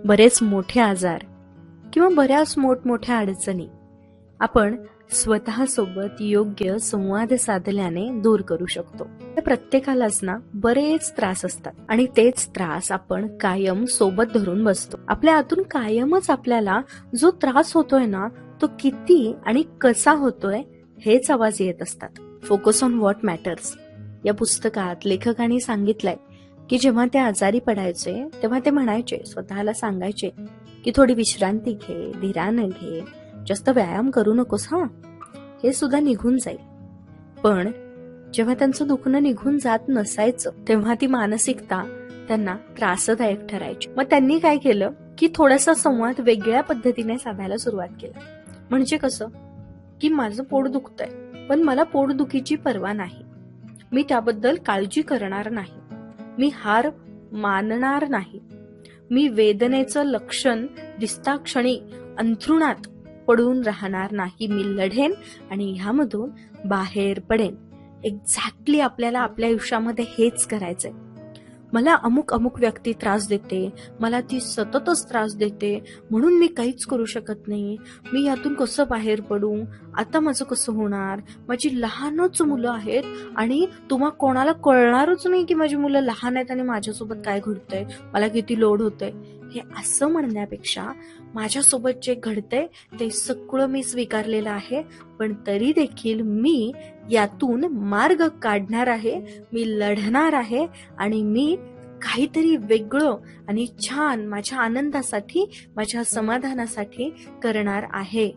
बरेच मोठे आजार किंवा बऱ्याच मोठमोठ्या अडचणी आपण स्वतःसोबत योग्य संवाद साधल्याने दूर करू शकतो. प्रत्येकालाच ना बरेच त्रास असतात आणि तेच त्रास आपण कायम सोबत धरून बसतो. आपल्या आतून कायमच आपल्याला जो त्रास होतोय ना तो किती आणि कसा होतोय हेच आवाज येत असतात. फोकस ऑन व्हॉट मॅटर्स या पुस्तकात लेखकांनी सांगितलंय की जेव्हा ते आजारी पडायचे तेव्हा ते म्हणायचे, स्वतःला सांगायचे की थोडी विश्रांती घे, धीरानं घे, जास्त व्यायाम करू नकोस हा, हे सुद्धा निघून जाईल. पण जेव्हा त्यांचं दुखणं निघून जात नसायचं तेव्हा ती मानसिकता त्यांना त्रासदायक ठरायची. मग त्यांनी काय केलं की थोडासा संवाद वेगळ्या पद्धतीने साधायला सुरुवात केली. म्हणजे कसं की माझं पोट दुखतंय पण मला पोटदुखीची पर्वा नाही, मी त्याबद्दल काळजी करणार नाही, मी हार मानणार नाही, मी वेदनेचं लक्षण दिसता क्षणी अंथरुणात पडून राहणार नाही, मी लढेन आणि ह्यामधून बाहेर पडेन. एक्झॅक्टली आपल्याला आपल्या आयुष्यामध्ये हेच करायचंय. मला अमुक व्यक्ती त्रास देते, मला ती सततच त्रास देते, म्हणून मी काहीच करू शकत नाही, मी यातून कसं बाहेर पडू, आता माझं कसं होणार, माझी लहानच मुलं आहेत आणि तुम्हा कोणाला कळणारच नाही की माझी मुलं लहान आहेत आणि माझ्यासोबत काय घडतंय, मला किती लोड होतंय. हे असं म्हणण्यापेक्षा माझ्यासोबत जे घडतंय ते सगळं मी स्वीकारलेलं आहे, पण तरी देखील मी यातून मार्ग काढणार आहे, मी लढणार आहे आणि मी काहीतरी वेगळं आणि छान माझ्या आनंदासाठी, माझ्या समाधानासाठी करणार आहे.